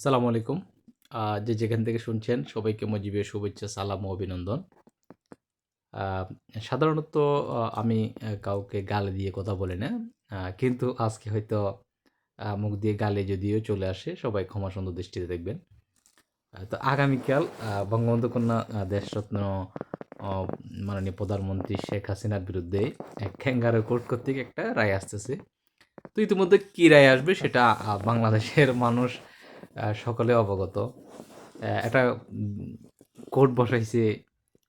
সালামু আলাইকুম। যে যেখান থেকে শুনছেন সবাইকে মজিবের শুভেচ্ছা, সালাম ও অভিনন্দন। আ সাধারণত আমি কাউকে গালি দিয়ে কথা বলি না। কিন্তু আজকে হয়তো মুখ দিয়ে গালি যদিও চলে আসে, সবাই ক্ষমা সুন্দর দৃষ্টিতে দেখবেন। তো আগামীকাল বঙ্গবন্ধু কন্যা দেশরত্ন অ মাননীয় প্রধানমন্ত্রী শেখ হাসিনার বিরুদ্ধে ক্যাঙ্গারু কোর্ট কর্তৃক একটা রায় আসতেছে। তো ইতিমধ্যে কি রায় আসবে সেটা বাংলাদেশের মানুষ সকলে অবগত। একটা কোর্ট বসাইছে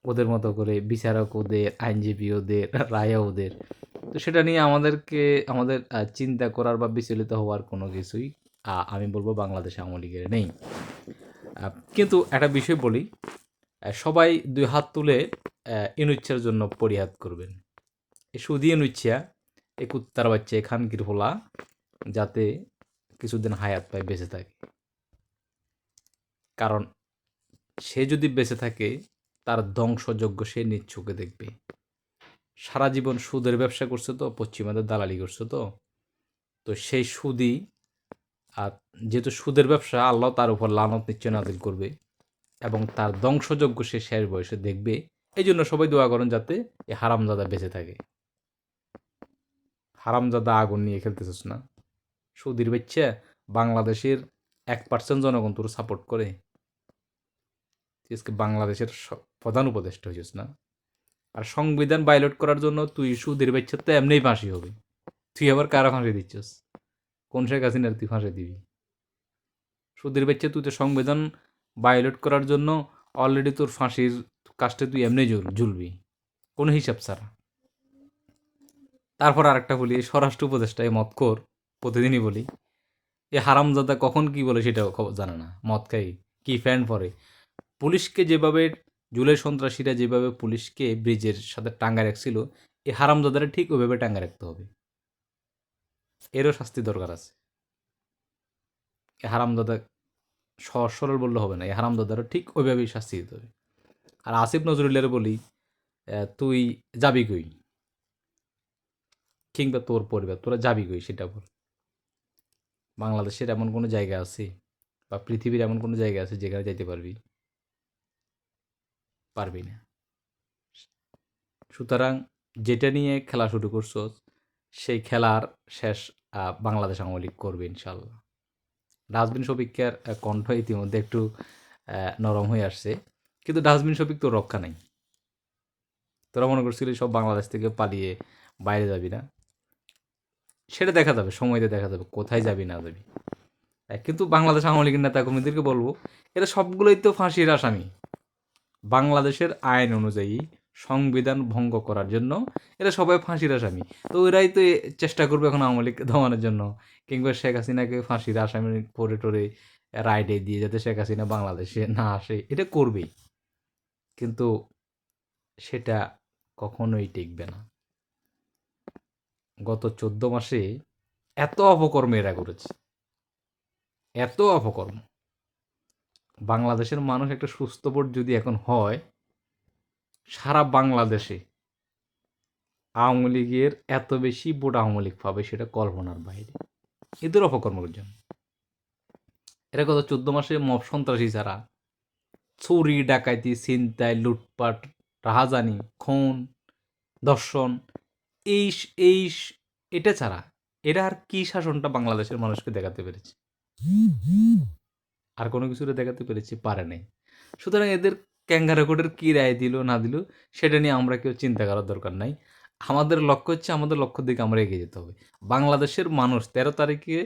ওদের মতো করে, বিচারক ওদের, আইনজীবী ওদের, রায় ওদের। তো সেটা নিয়ে আমাদের চিন্তা করার বা বিচলিত হওয়ার কোনো কিছুই আমি বলব বাংলাদেশে আওয়ামী লীগের নেই। কিন্তু একটা বিষয় বলি, সবাই ২ হাত তুলে ইনুইচ্ছার জন্য পরিহাদ করবেন। শুধু ইনুইচ্ছা, এই কুত্তার বাচ্চা, এই খানকির হোলা যাতে কিছুদিন হায়াত পায়, বেঁচে থাকে। কারণ সে যদি বেঁচে থাকে, তার ধ্বংসযজ্ঞ সে নিজ চোখে দেখবে। সারা জীবন সুদের ব্যবসা করছে তো, পশ্চিমাদের দালালি করছে তো। তো সেই সুদই, আর যেহেতু সুদের ব্যবসা, আল্লাহ তার উপর লানত নিশ্চয় নাজিল করবে এবং তার ধ্বংসযজ্ঞ সে শেষ বয়সে দেখবে। এই জন্য সবাই দোয়া করেন যাতে এই হারামজাদা বেঁচে থাকে। হারামজাদা আগুন নিয়ে খেলতেছিস না। সুদীর বাচ্চা, বাংলাদেশের 1% জনগণ তোর সাপোর্ট করে। তুই আজকে বাংলাদেশের প্রধান উপদেষ্টা হয়েছিস না। আর সংবিধান ভায়োলেট করার জন্য তুই সুধীর বাচ্চা তো এমনিই ফাঁসি হবে। তুই আবার কারা ফাঁসি দিচ্ছিস? কোন শেখ হাসিনার তুই ফাঁসি দিবি? সুধীর বাচ্চা, তুই তো সংবিধান ভায়োলেট করার জন্য অলরেডি তোর ফাঁসির কাজটা তুই এমনি ঝুলবি, কোনো হিসাব ছাড়া। তারপর আরেকটা বলি, এই স্বরাষ্ট্র উপদেষ্টা এই মতখোর, প্রতিদিনই বলি, এ হারামজাদা কখন কি বলে সেটাও জানে না। মদ খাই, কি ফ্যান পরে, পুলিশকে যেভাবে, জুলাই সন্ত্রাসীরা যেভাবে পুলিশকে ব্রিজের সাথে টাঙ্গা রাখছিল, এই হারামজাদারা ঠিক ওইভাবে টাঙ্গা রাখতে হবে। এরও শাস্তি দরকার আছে। এ হারামজাদা সহজ সরল বললে হবে না, এই হারামজাদারও ঠিক ওইভাবেই শাস্তি দিতে হবে। আর আসিফ নজরুলের বলি, তুই যাবি কই, কিংবা তোর পরিবার, তোরা যাবি কই সেটা বল। বাংলাদেশের এমন কোনো জায়গা আছে বা পৃথিবীর এমন কোনো জায়গা আছে যেখানে যাইতে পারবি? পারবি না। সুতরাং যেটা নিয়ে খেলা শুরু করছো, সেই খেলার শেষ বাংলাদেশ আওয়ামী লীগ করবে ইনশাল্লাহ। ডাস্টবিন শফিকের কণ্ঠ ইতিমধ্যে একটু নরম হয়ে আসছে, কিন্তু ডাস্টবিন শফিক তোর রক্ষা নাই। তোরা মনে করছিলি সব বাংলাদেশ থেকে পালিয়ে বাইরে যাবি না, সেটা দেখা যাবে, সময় দিয়ে দেখা যাবে কোথায় যাবি না যাবি। কিন্তু বাংলাদেশ আওয়ামী লীগের নেতা কর্মীদেরকে বলবো, এরা সবগুলোই তো ফাঁসির আসামি। বাংলাদেশের আইন অনুযায়ী সংবিধান ভঙ্গ করার জন্য এরা সবাই ফাঁসির আসামি। তো এরাই তো চেষ্টা করবে এখন আওয়ামী লীগকে দমানোর জন্য, কিংবা শেখ হাসিনাকে ফাঁসির আসামি করে টোরে রাইডে দিয়ে যাতে শেখ হাসিনা বাংলাদেশে না আসে, এটা করবেই। কিন্তু সেটা কখনোই টিকবে না। গত 14 মাসে এত অপকর্ম এরা করেছে, এত অপকর্ম। বাংলাদেশের মানুষ একটা সুস্থ ভোট যদি এখন হয়, সারা বাংলাদেশে আওয়ামী লীগের এত বেশি ভোট আওয়ামী লীগ পাবে সেটা কল্পনার বাইরে, এদের অপকর্মের জন্য। এরা গত 14 মাসে মব সন্ত্রাসী ছাড়া চুরি, ডাকাইতি, ছিনতাই, লুটপাট, রাহাজানি, খুন, ধর্ষণ, এই এই এটা ছাড়া এরা আর কি শাসনটা বাংলাদেশের মানুষকে দেখাতে পেরেছে? আর কোনো কিছুটা দেখাতে পেরেছে? পারে নাই। সুতরাং এদের ক্যাঙ্গারু কোর্টের কী রায় দিল না দিল সেটা নিয়ে আমরা কেউ চিন্তা করার দরকার নাই। আমাদের লক্ষ্য হচ্ছে, আমাদের লক্ষ্যের দিকে আমরা এগিয়ে যেতে হবে। বাংলাদেশের মানুষ 13 তারিখে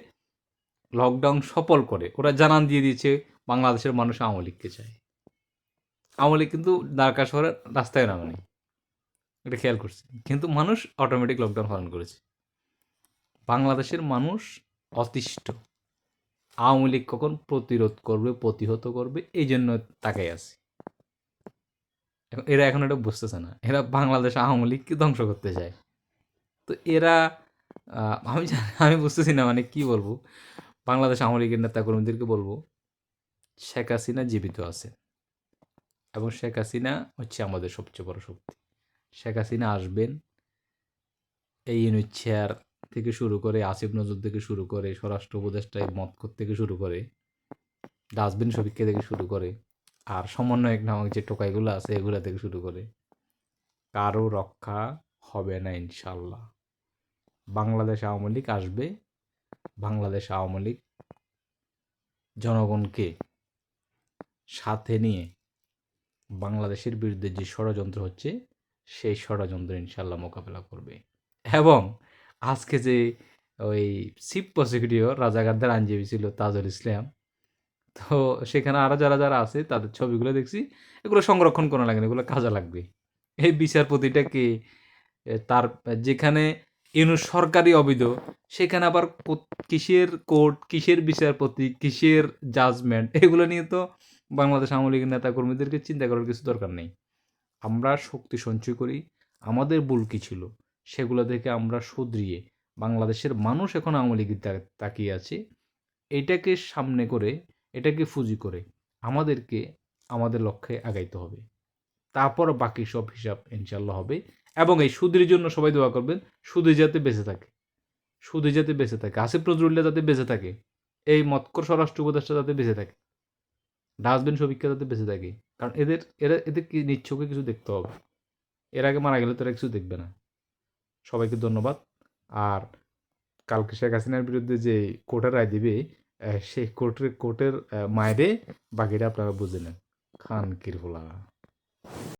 লকডাউন সফল করে ওরা জানান দিয়ে দিয়েছে বাংলাদেশের মানুষ আওয়ামী লীগকে চায়। আওয়ামী লীগ কিন্তু ঢাকা শহরে রাস্তায় নামে নাই, এটা খেয়াল করছে, কিন্তু মানুষ অটোমেটিক লকডাউন পালন করেছে। বাংলাদেশের মানুষ অতিষ্ঠ, আওয়ামী লীগ কখন প্রতিরোধ করবে, প্রতিহত করবে, এই জন্য তাকাই আছে। এরা এখন এটা বুঝতেছে না, এরা বাংলাদেশ আওয়ামী লীগকে ধ্বংস করতে চায়। তো এরা আমি বুঝতেছি না, মানে কি বলবো। বাংলাদেশ আওয়ামী লীগের নেতা কর্মীদেরকে বলবো, শেখ হাসিনা জীবিত আছে এবং শেখ হাসিনা হচ্ছে আমাদের সবচেয়ে বড় শক্তি। শেখ হাসিনা আসবেন, এই ইউনিট চেয়ার থেকে শুরু করে, আসিফ নজরুল থেকে শুরু করে, স্বরাষ্ট্র উপদেষ্টা মতকর থেকে শুরু করে, ডাস্টবিন শফিককে থেকে শুরু করে আর সমন্বয়ক নামক যে টোকাইগুলো আছে এগুলো থেকে শুরু করে কারো রক্ষা হবে না ইনশাল্লাহ। বাংলাদেশ আওয়ামী লীগ আসবে, বাংলাদেশ আওয়ামী লীগ জনগণকে সাথে নিয়ে বাংলাদেশের বিরুদ্ধে যে ষড়যন্ত্র হচ্ছে সেই ষড়যন্ত্র ইনশাল্লাহ মোকাবেলা করবে। এবং আজকে যে ওই চিফ প্রসিকিউটর রাজাকারদের আইনজীবী ছিল তাজুল ইসলাম, তো সেখানে আরও যারা যারা আছে তাদের ছবিগুলো দেখছি, এগুলো সংরক্ষণ করা লাগে না, এগুলো কাজে লাগবে। এই বিচারপতিটা কি তার যেখানে ইউনূস সরকারি অবৈধ, সেখানে আবার কিসের কোর্ট, কিসের বিচারপতি, কিসের জাজমেন্ট, এগুলো নিয়ে তো বাংলাদেশ আওয়ামী লীগের নেতাকর্মীদেরকে চিন্তা করার কিছু দরকার নেই। আমরা শক্তি সঞ্চয় করি, আমাদের ভুল কী ছিল সেগুলো থেকে আমরা শুধরিয়ে, বাংলাদেশের মানুষ এখন আওয়ামী লীগের তাকিয়ে আছে, এটাকে সামনে করে, এটাকে ফুজি করে আমাদেরকে আমাদের লক্ষ্যে আগাইতে হবে। তারপর বাকি সব হিসাব ইনশাল্লাহ হবে। এবং এই সুদের জন্য সবাই দোয়া করবেন, সুদি যাতে বেঁচে থাকে, সুদি যাতে বেঁচে থাকে, আসিফ নজরুল্লাহ যাতে বেঁচে থাকে, এই মৎকর স্বরাষ্ট্র উপদেষ্টা যাতে বেঁচে থাকে, ডাস্টবিন শফিককে যাতে বেঁচে থাকে। কারণ এদের কি নিচ্ছকে কিছু দেখতে হবে, এর আগে মারা গেলে তারা কিছু দেখবে না। সবাইকে ধন্যবাদ। আর কালকে শেখ হাসিনার বিরুদ্ধে যে কোর্টের রায় দিবে, সেই কোর্টের মায়েরে বাকিটা আপনারা বুঝে নেন। খান কিরফুলা।